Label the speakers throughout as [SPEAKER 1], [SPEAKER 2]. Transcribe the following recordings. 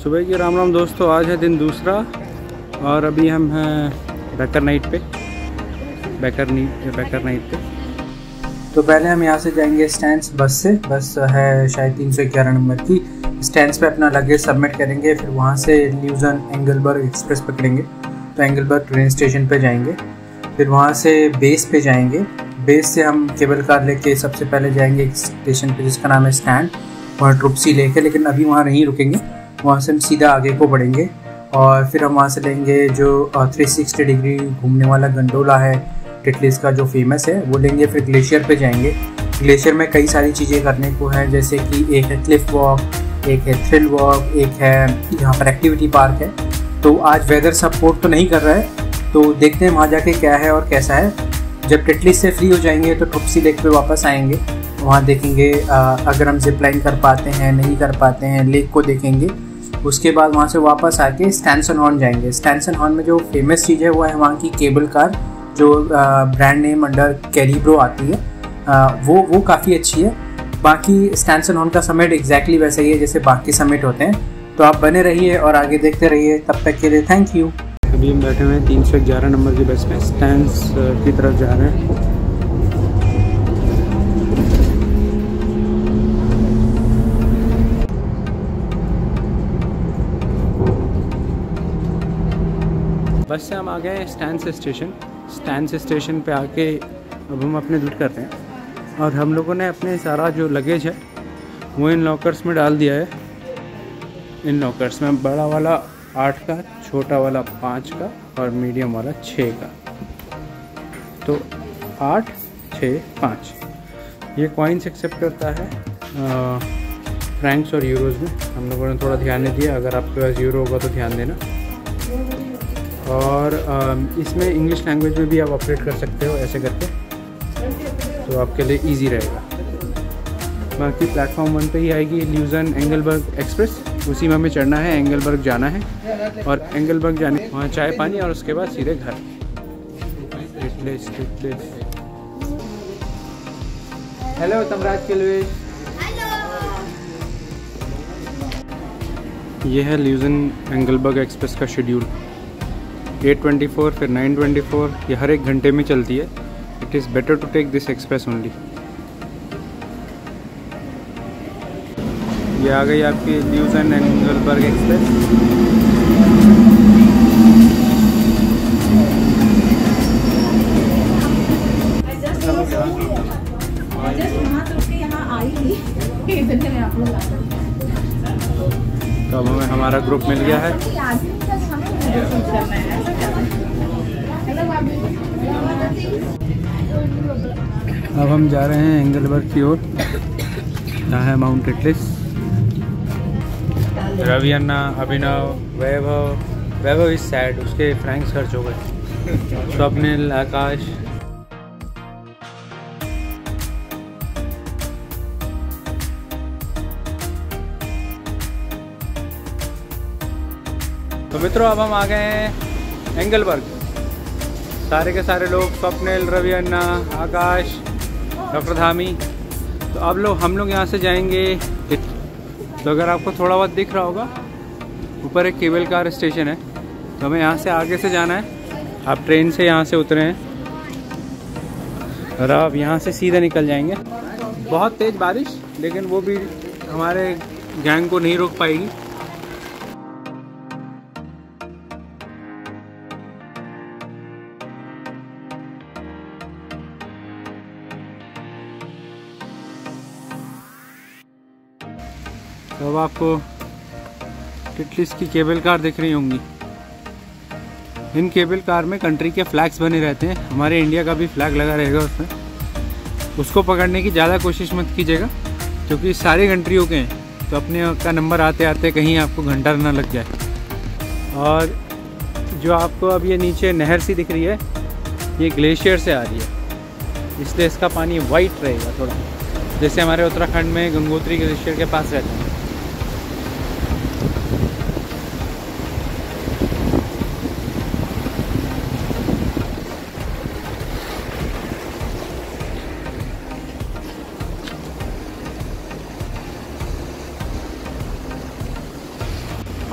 [SPEAKER 1] सुबह की राम राम दोस्तों। आज है दिन दूसरा और अभी हम हैं बैकर नाइट पे। तो पहले हम यहाँ से जाएंगे स्टैंड्स बस से। बस है शायद 311 नंबर की। स्टैंड्स पे अपना लगेज सबमिट करेंगे, फिर वहाँ से ल्यूजन एंगलबर्ग एक्सप्रेस पकड़ेंगे तो एंगलबर्ग ट्रेन स्टेशन पे जाएंगे। फिर वहाँ से बेस पे जाएंगे। बेस से हम केबल कार लेके सबसे पहले जाएंगे एक स्टेशन पे जिसका नाम है स्टैंड, वहाँ ट्रुप्सी लेके। लेकिन अभी वहाँ नहीं रुकेंगे, वहाँ से हम सीधा आगे को बढ़ेंगे और फिर हम वहाँ से लेंगे जो 360 डिग्री घूमने वाला गंडोला है टिटलिस का जो फेमस है, वो लेंगे। फिर ग्लेशियर पे जाएंगे। ग्लेशियर में कई सारी चीज़ें करने को है, जैसे कि एक है क्लिफ वॉक, एक है थ्रिल वॉक, एक है यहाँ पर एक्टिविटी पार्क है। तो आज वेदर सपोर्ट तो नहीं कर रहा है, तो देखते हैं वहाँ जाके क्या है और कैसा है। जब टिटलिस से फ्री हो जाएंगे तो ट्रुप्सी लेक पे वापस आएंगे, वहाँ देखेंगे अगर हम जिप लाइन कर पाते हैं नहीं कर पाते हैं, लेक को देखेंगे। उसके बाद वहाँ से वापस आके स्टैंसन हॉर्न जाएंगे। स्टैंसन हॉर्न में जो फेमस चीज़ है वो है वहाँ की केबल कार, जो ब्रांड नेम अंडर कैरिब्रो आती है, वो काफ़ी अच्छी है। बाकी स्टैंसन हॉर्न का समिट एग्जैक्टली वैसा ही है जैसे बाकी समिट होते हैं। तो आप बने रहिए और आगे देखते रहिए। तब तक के लिए थैंक यू। अभी हम बैठे हुए हैं 311 नंबर की बस में, स्टैंड्स की तरफ जा रहे हैं। बस से हम आ गए हैं स्टैंड्स स्टेशन। स्टैंड्स स्टेशन पे आके अब हम अपने लूट करते हैं और हम लोगों ने अपने सारा जो लगेज है वो इन लॉकर्स में डाल दिया है। इन लॉकर्स में बड़ा वाला 8 का, छोटा वाला 5 का और मीडियम वाला 6 का। तो 8, 6, 5 ये कॉइन्स एक्सेप्ट करता है फ्रैंक्स और यूरोज़ में। हम लोगों ने थोड़ा ध्यान नहीं दिया, अगर आपके पास यूरो होगा तो ध्यान देना। और इसमें इंग्लिश लैंग्वेज में भी आप ऑपरेट कर सकते हो ऐसे करके, तो आपके लिए इजी रहेगा। बाकी प्लेटफॉर्म 1 पे ही आएगी ल्यूजन एंगलबर्ग एक्सप्रेस, उसी में हमें चढ़ना है, एंगलबर्ग जाना है और एंगलबर्ग जाने वहाँ चाय पानी और उसके बाद सीधे घर। हेलो तमराज के लिए। ये है ल्यूजन एंगलबर्ग एक्सप्रेस का शेड्यूल। 8:24 फिर 9:24, ये हर एक घंटे में चलती है। It is better to take this express only. ये आ गई आपकी ल्यूजन एंगलबर्ग एक्सप्रेस। तो अब हमें हमारा ग्रुप मिल गया है। अब हम जा रहे हैं एंगलबर्ग की ओर। यहाँ है mount Titlis. Ravi Anna, Abhinav, Vaibhav is sad, उसके फ्रैंक्स खर्च हो गए। स्वप्निल, आकाश। तो मित्रों अब हम आ गए हैं एंगलबर्ग। सारे के सारे लोग, स्वप्निल, रवि अन्ना, आकाश, डॉक्टर धामी। तो अब हम लोग यहाँ से जाएंगे। तो अगर आपको थोड़ा बहुत दिख रहा होगा, ऊपर एक केबल कार स्टेशन है, तो हमें यहाँ से आगे से जाना है। आप ट्रेन से यहाँ से उतरे हैं और आप यहाँ से सीधे निकल जाएंगे। बहुत तेज़ बारिश, लेकिन वो भी हमारे गैंग को नहीं रोक पाएगी। तो अब आपको टिटलिस की केबल कार दिख रही होंगी। इन केबल कार में कंट्री के फ्लैग्स बने रहते हैं। हमारे इंडिया का भी फ्लैग लगा रहेगा उसमें। उसको पकड़ने की ज़्यादा कोशिश मत कीजिएगा, क्योंकि सारी कंट्रियों के हैं, तो अपने का नंबर आते आते कहीं आपको घंटा ना लग जाए। और जो आपको अब ये नीचे नहर सी दिख रही है, ये ग्लेशियर से आ रही है, इसलिए इसका पानी वाइट रहेगा थोड़ा, जैसे हमारे उत्तराखंड में गंगोत्री ग्लेशियर के पास रहता है।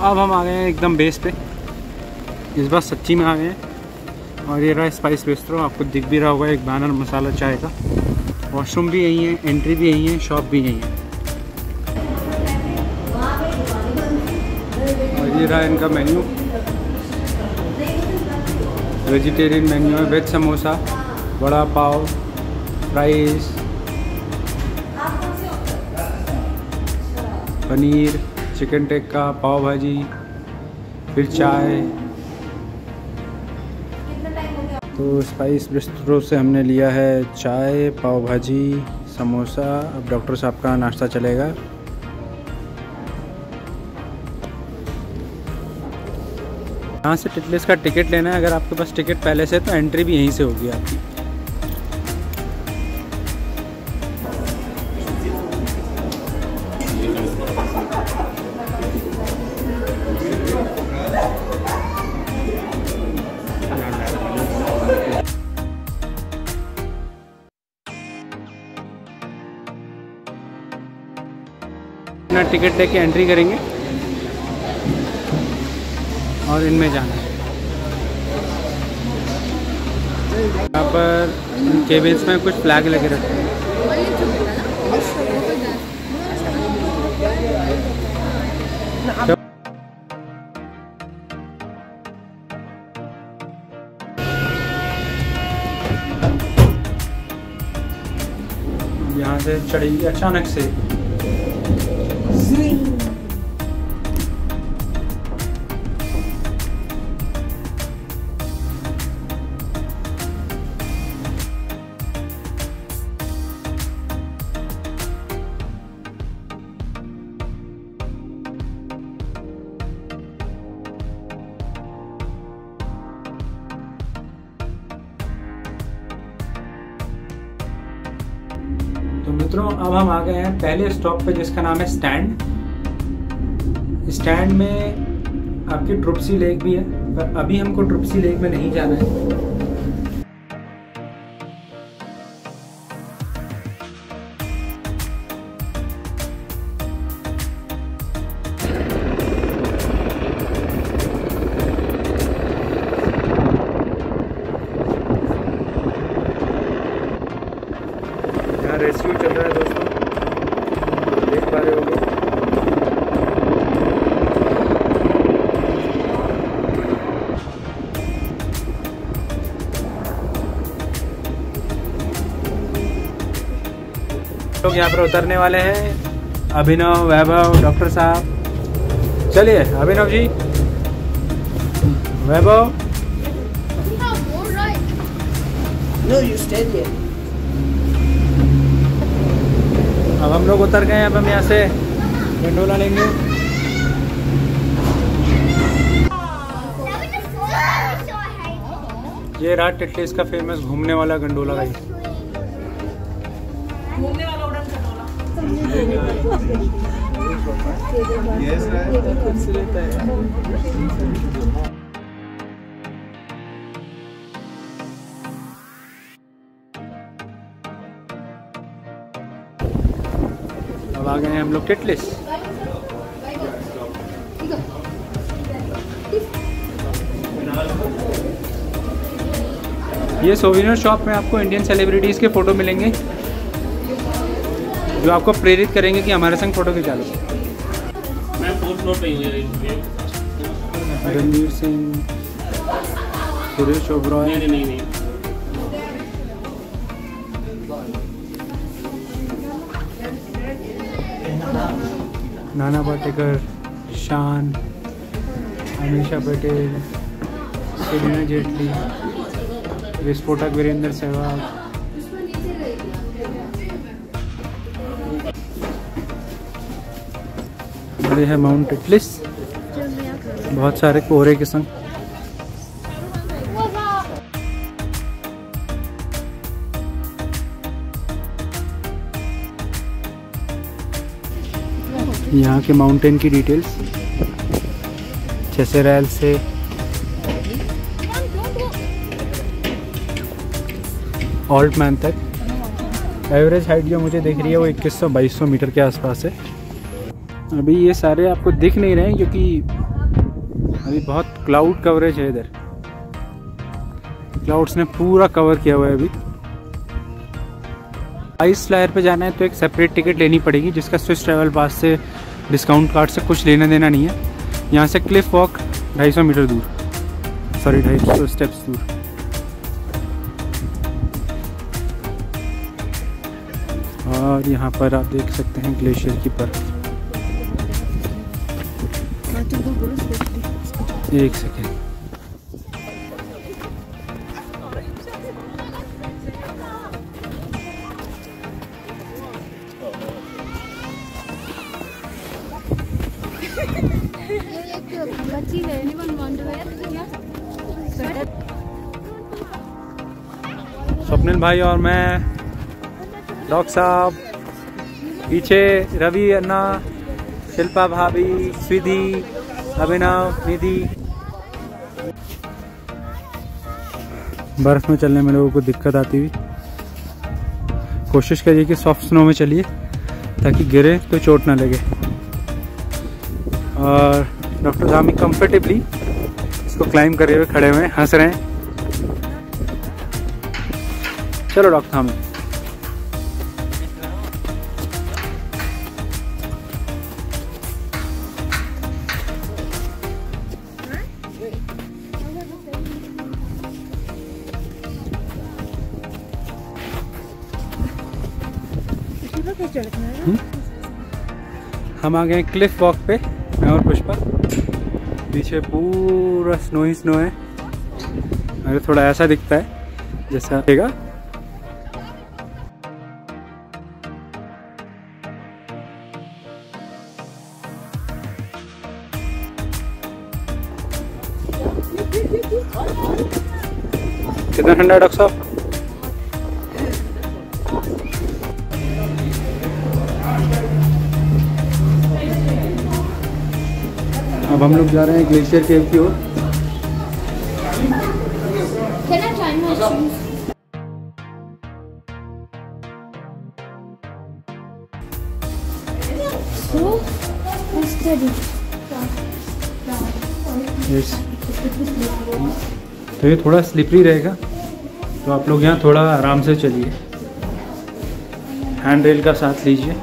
[SPEAKER 1] अब हम आ गए हैं एकदम बेस पे, इस बार सच्ची में आ गए हैं। और ये रहा स्पाइस बिस्ट्रो, आपको दिख भी रहा होगा, एक बैनर मसाला चाय का। वॉशरूम भी यही है, एंट्री भी यही है, शॉप भी यही है। और ये रहा इनका मेन्यू, वेजिटेरियन मेन्यू है, veg samosa, vada pav, rice, paneer, chicken tikka, पाव भाजी, फिर चाय। तो स्पाइस बिस्ट्रो से हमने लिया है चाय, पाव भाजी, समोसा। अब डॉक्टर साहब का नाश्ता चलेगा। यहाँ से टिटलिस का टिकट लेना है। अगर आपके पास टिकट पहले से तो एंट्री भी यहीं से होगी आपकी। अपना टिकट लेके एंट्री करेंगे और इनमें जाना है। यहाँ पर केबिन्स में कुछ फ्लैग लगे रहते हैं। यहाँ से चढ़ेंगे अचानक से। तो मित्रों अब हम आ गए हैं पहले स्टॉप पे, जिसका नाम है स्टैंड। स्टैंड में आपकी ट्रुप्सी लेक भी है, पर अभी हमको ट्रुप्सी लेक में नहीं जाना है। यहाँ रेस्क्यू चल रहा है दोस्तों, देख पा रहे होगे। लोग यहाँ पर उतरने वाले हैं। अभिनव, वैभव, डॉक्टर साहब, चलिए अभिनव जी, वैभव।
[SPEAKER 2] No, you stayed there.
[SPEAKER 1] अब हम लोग उतर गए हैं। अब हम यहाँ से गंडोला लेंगे। ये रहा टिटलिस का फेमस घूमने वाला गंडोला राइड।
[SPEAKER 2] घूमने वाला उड़न खटोला।
[SPEAKER 1] अब आ गए हैं हम लोग टिटलिस। ये सोविनियर शॉप में आपको इंडियन सेलिब्रिटीज़ के फ़ोटो मिलेंगे जो आपको प्रेरित करेंगे कि हमारे संग फ़ोटो खिंचा लो।
[SPEAKER 3] मैं 4th फ्लोर पे हूँ।
[SPEAKER 1] रणवीर सिंह, सुरेश ओबरॉय,
[SPEAKER 3] नहीं
[SPEAKER 1] नाना पाटेकर, शान, अमीषा पटेल, सेलिना जेटली, विस्फोटक वीरेंद्र सहवाग। ये है माउंट टिटलिस, बहुत सारे कोहरे के संग। यहाँ के माउंटेन की डिटेल्स, चेसेरैल से ऑल्ट मैन तक एवरेज हाइट जो मुझे दिख रही है वो 2100-2200 मीटर के आसपास है। अभी ये सारे आपको दिख नहीं रहे हैं क्योंकि अभी बहुत क्लाउड कवरेज है इधर, क्लाउड्स ने पूरा कवर किया हुआ है अभी। आइस फ्लायर पे जाना है तो एक सेपरेट टिकट लेनी पड़ेगी, जिसका स्विस ट्रैवल पास से डिस्काउंट कार्ड से कुछ लेना देना नहीं है। यहाँ से क्लिफ वॉक 250 मीटर दूर, सॉरी 250 स्टेप्स दूर। और यहाँ पर आप देख सकते हैं ग्लेशियर की बर्फ। एक सेकेंड, स्वप्निल भाई और मैं, डॉक्टर साहब पीछे, रवि अन्ना, शिल्पा भाभी, स्विधि, अभिनव, निधि। बर्फ में चलने में लोगों को दिक्कत आती हुई, कोशिश करिए कि सॉफ्ट स्नो में चलिए ताकि गिरे तो चोट ना लगे। और डॉक्टर धामी कंफर्टेबली इसको क्लाइंब करे हुए खड़े हुए हंस रहे हैं। चलो डॉक्टर धामी। हम आ गए क्लिफ वॉक पे, मैं और पुष्पा। पीछे पूरा स्नो ही स्नो है, अगर थोड़ा ऐसा दिखता है जैसा देगा। कितना ठंडा है डॉक्टर साहब? अब हम लोग जा रहे हैं ग्लेशियर केव की ओर। तो ये थोड़ा स्लिपरी रहेगा, तो आप लोग यहाँ थोड़ा आराम से चलिए, हैंड रेल का साथ लीजिए।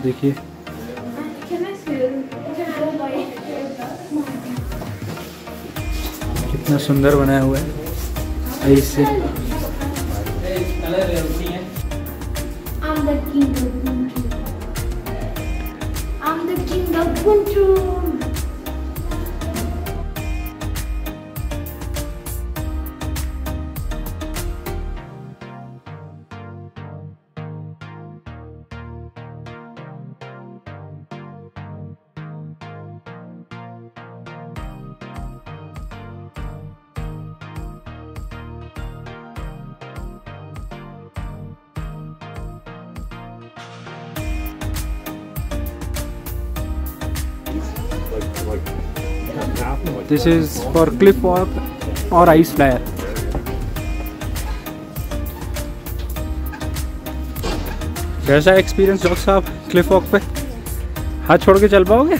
[SPEAKER 1] देखिए कितना सुंदर बनाया हुआ है ऐसे। This is for cliff walk और ice flyer। कैसा एक्सपीरियंस डॉक्टर साहब क्लिफ वॉक पे? हाथ छोड़ के चल पाओगे?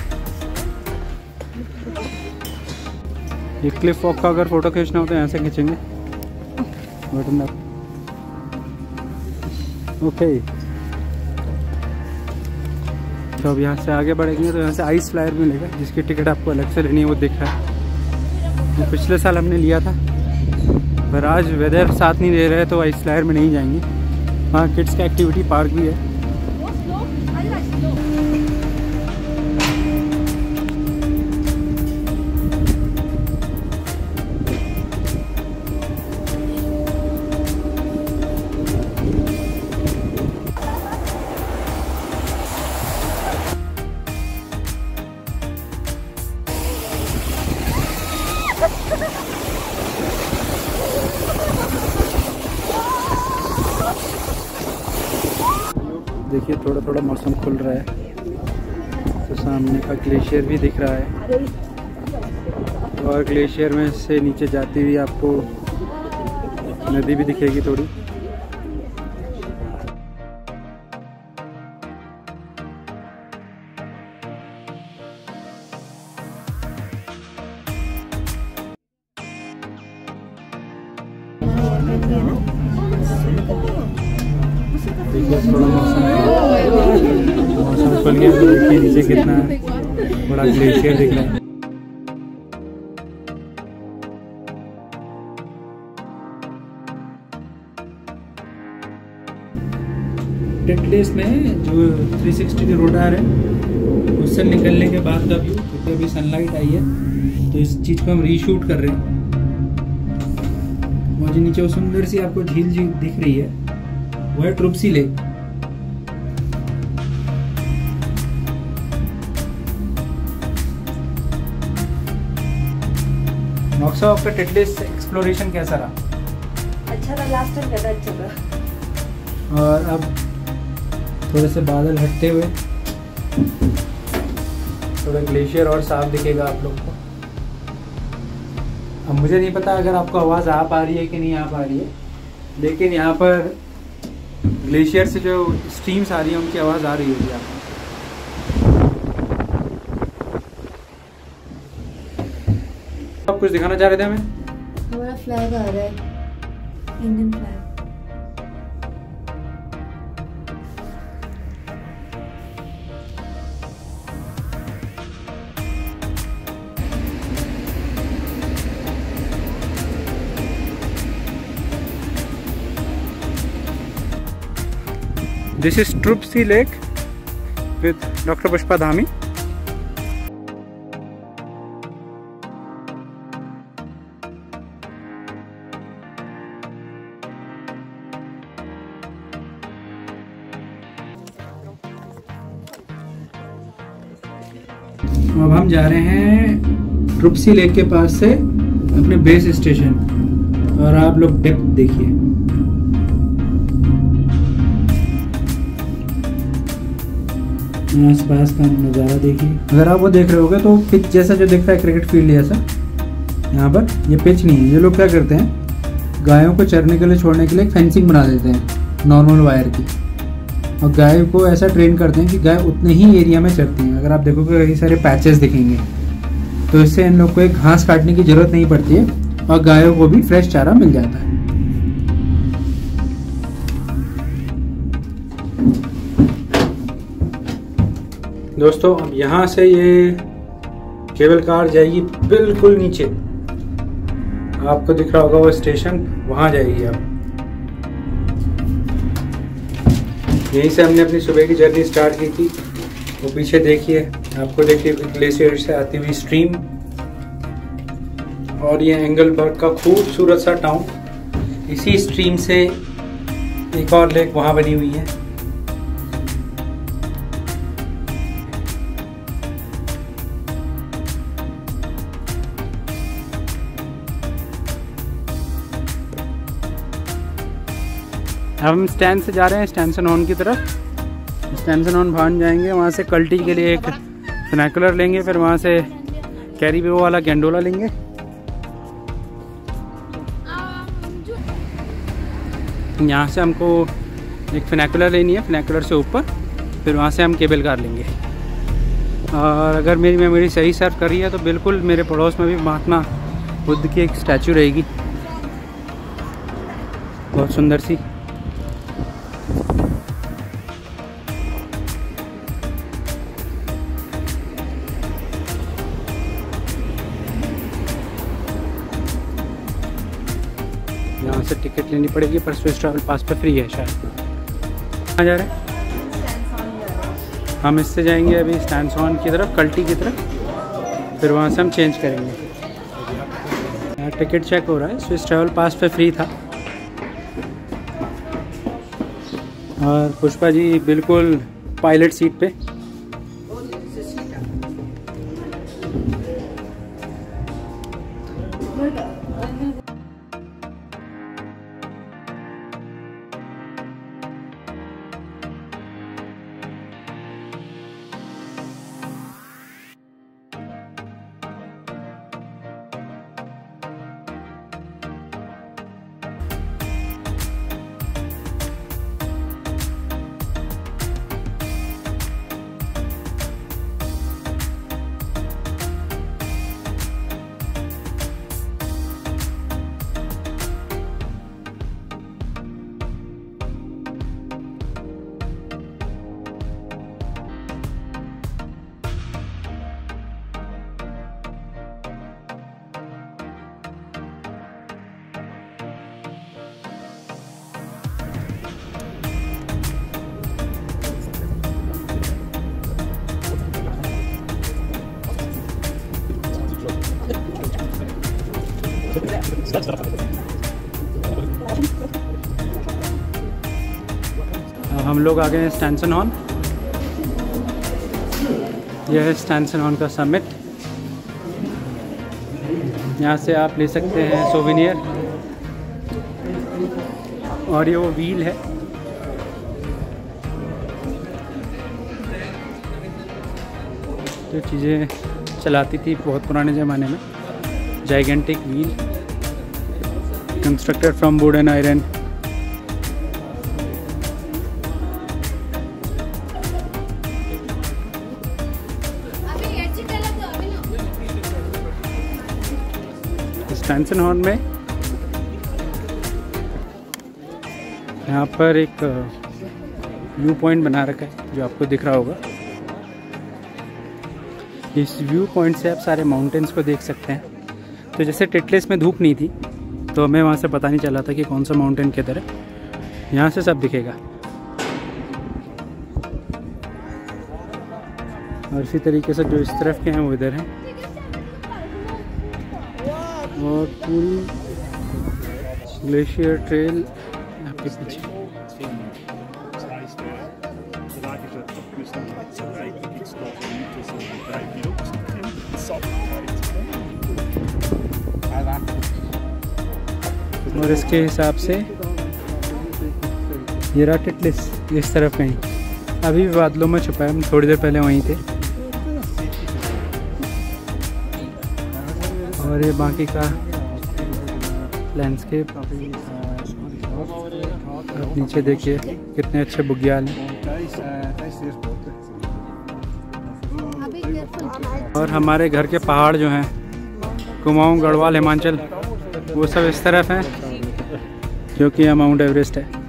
[SPEAKER 1] ये क्लिफ वॉक का अगर फोटो खींचना हो तो यहाँ से खींचेंगे। ओके, तो अब यहाँ से आगे बढ़ेंगे तो यहाँ से आइस फ्लायर मिलेगा, जिसकी टिकट आपको अलग से लेनी है, वो दिख रहा है। तो पिछले साल हमने लिया था, पर आज वेदर साथ नहीं दे रहा है तो आइस फ्लायर में नहीं जाएंगे। वहाँ किड्स का एक्टिविटी पार्क भी है। देखिए थोड़ा थोड़ा मौसम खुल रहा है, तो सामने का ग्लेशियर भी दिख रहा है। और ग्लेशियर में से नीचे जाती हुई आपको नदी भी दिखेगी थोड़ी। देखिए थोड़ा मौसम खुल गया तो देखिए नीचे कितना बड़ा ग्लेशियर दिख रहा है। टेटलेस में जो 360 रोडार है उससे निकलने के बाद का व्यू, क्योंकि अभी सनलाइट आई है तो इस चीज़ को हम रीशूट कर रहे हैं। और जो नीचे वो सुंदर सी आपको झील दिख रही है वो है ट्रुप्सी लेक। नॉक्सा, आपका टेटलेस एक्सप्लोरेशन कैसा रहा?
[SPEAKER 2] अच्छा था, लास्ट टाइम ज़्यादा अच्छा था।
[SPEAKER 1] और अब थोड़े से बादल हटते हुए थोड़ा ग्लेशियर और साफ दिखेगा आप लोग को। अब मुझे नहीं पता अगर आपको आवाज़ आ पा रही है कि नहीं आ पा रही है, लेकिन यहाँ पर ग्लेशियर से जो स्ट्रीम्स आ रही है उनकी आवाज़ आ रही होगी आपको। आप कुछ दिखाना चाह रहे थे हमें?
[SPEAKER 2] हमारा फ्लैग आ रहा है, Indian flag.
[SPEAKER 1] This is Trupsi Lake with Dr. Pushpa Dhami. अब हम जा रहे हैं ट्रुप्सी लेक के पास से अपने बेस स्टेशन, और आप लोग डेप्थ देखिए। आसपास का नज़ारा देखिए। अगर आप वो देख रहे होगे तो पिच जैसा जो दिख रहा है, क्रिकेट फील्ड जैसा, यहाँ पर ये पिच नहीं है। ये लोग क्या करते हैं, गायों को चरने के लिए छोड़ने के लिए फेंसिंग बना देते हैं नॉर्मल वायर की, और गाय को ऐसा ट्रेन करते हैं कि गाय उतने ही एरिया में चरती हैं। अगर आप देखोगे कई सारे पैचेस दिखेंगे, तो इससे इन लोग को एक घास काटने की ज़रूरत नहीं पड़ती है और गायों को भी फ्रेश चारा मिल जाता है। दोस्तों, अब यहाँ से ये केबल कार जाएगी बिल्कुल नीचे, आपको दिख रहा होगा वो स्टेशन, वहाँ जाएगी। आप यहीं से हमने अपनी सुबह की जर्नी स्टार्ट की थी। वो पीछे देखिए, आपको देखिए ग्लेशियर से आती हुई स्ट्रीम, और ये एंगलबर्ग का खूबसूरत सा टाउन। इसी स्ट्रीम से एक और लेक वहाँ बनी हुई है। अब हम स्टैंड से जा रहे हैं स्टैंसन ऑन की तरफ। स्टैंसन ऑन भान जाएंगे, वहाँ से कल्टी के लिए एक फिनाकुलर लेंगे, फिर वहाँ से कैरीबो वाला गैंडोला लेंगे। यहाँ से हमको एक फिनाकुलर लेनी है, फिनाकुलर से ऊपर, फिर वहाँ से हम केबल कार लेंगे। और अगर मेरी मेमोरी सही सर्व कर रही है तो बिल्कुल मेरे पड़ोस में भी महात्मा बुद्ध की एक स्टैचू रहेगी, बहुत सुंदर सी। यहाँ से टिकट लेनी पड़ेगी, पर स्विस ट्रैवल पास पे फ्री है शायद। कहाँ जा रहे हैं? हम इससे जाएंगे अभी स्टैंसन की तरफ, कल्टी की तरफ, फिर वहाँ से हम चेंज करेंगे। यहाँ टिकट चेक हो रहा है, स्विस ट्रैवल पास पे फ्री था। और पुष्पा जी बिल्कुल पायलट सीट पे। हम लोग आ गए हैं स्टैंसन हॉर्न। यह है स्टैंसन हॉर्न का समिट। यहाँ से आप ले सकते हैं सोवेनियर। और ये वो व्हील है। जो चीज़ें चलाती थी बहुत पुराने ज़माने में। Gigantic wheel constructed from wood and iron. स्टैंसन हॉर्न में यहाँ पर एक व्यू पॉइंट बना रखा है जो आपको दिख रहा होगा। इस व्यू पॉइंट से आप सारे माउंटेन्स को देख सकते हैं। तो जैसे टिटलिस में धूप नहीं थी तो हमें वहाँ से पता नहीं चला था कि कौन सा माउंटेन किधर है। यहाँ से सब दिखेगा। और इसी तरीके से जो इस तरफ के हैं वो इधर हैं। और पूरी ग्लेशियर ट्रेल आपके पीछे। और इसके हिसाब से ये रहा टिटलिस इस तरफ कहीं। अभी भी बादलों में छुपा है, हम थोड़ी देर पहले वहीं थे। और ये बाकी का लैंडस्केप। आप नीचे देखिए कितने अच्छे बुग्याल हैं। और हमारे घर के पहाड़ जो हैं कुमाऊं, गढ़वाल, हिमाचल, वो सब इस तरफ हैं जो कि यहाँ माउंट एवरेस्ट है।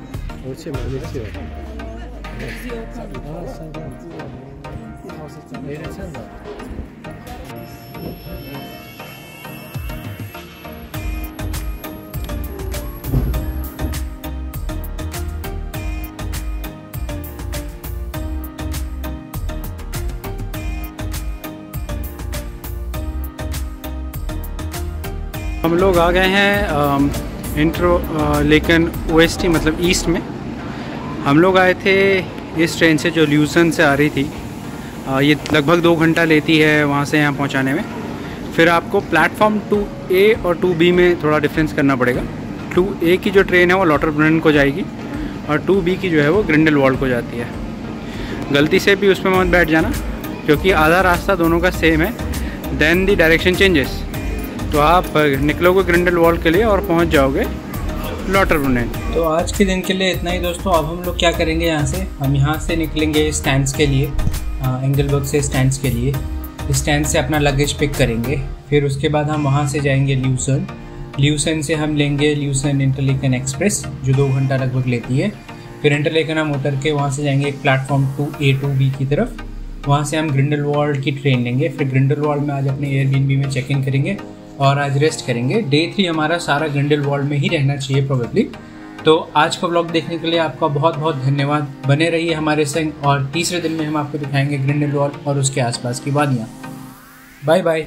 [SPEAKER 1] हम लोग आ गए हैं लेकिन OST मतलब ईस्ट में। हम लोग आए थे इस ट्रेन से जो ल्यूसन से आ रही थी। ये लगभग 2 घंटा लेती है वहाँ से यहाँ पहुँचाने में। फिर आपको प्लेटफॉर्म 2A और 2B में थोड़ा डिफरेंस करना पड़ेगा। 2A की जो ट्रेन है वो लॉटरब्रन को जाएगी और 2B की जो है वो ग्रिंडेलवाल्ड को जाती है। गलती से भी उसमें मत बैठ जाना क्योंकि आधा रास्ता दोनों का सेम है। Then the direction changes. तो आप निकलोगे ग्रिंडेलवाल्ड के लिए और पहुंच जाओगे लॉटरब्रुनेन। तो आज के दिन के लिए इतना ही दोस्तों। अब हम लोग क्या करेंगे, हम यहाँ से निकलेंगे स्टैंड्स के लिए, एंगलबर्ग से स्टैंड्स के लिए। स्टैंड से अपना लगेज पिक करेंगे। फिर उसके बाद हम वहाँ से जाएंगे ल्यूसन। ल्यूसन से हम लेंगे ल्यूसन इंटरलेकन एक्सप्रेस जो 2 घंटा लगभग लेती है। फिर इंटरलेकन हम उतर के वहाँ से जाएंगे एक प्लेटफॉर्म 2A 2B की तरफ। वहाँ से हम ग्रिंडेलवाल्ड की ट्रेन लेंगे। फिर ग्रिंडेलवाल्ड में आज अपने एयरबीएनबी में चेक इन करेंगे और आज रेस्ट करेंगे। डे 3 हमारा सारा ग्रिंडेलवाल्ड में ही रहना चाहिए प्रोबेबली। तो आज का व्लॉग देखने के लिए आपका बहुत बहुत धन्यवाद। बने रहिए हमारे संग और तीसरे दिन में हम आपको दिखाएंगे ग्रिंडेलवाल्ड और उसके आसपास की वादियाँ। Bye bye.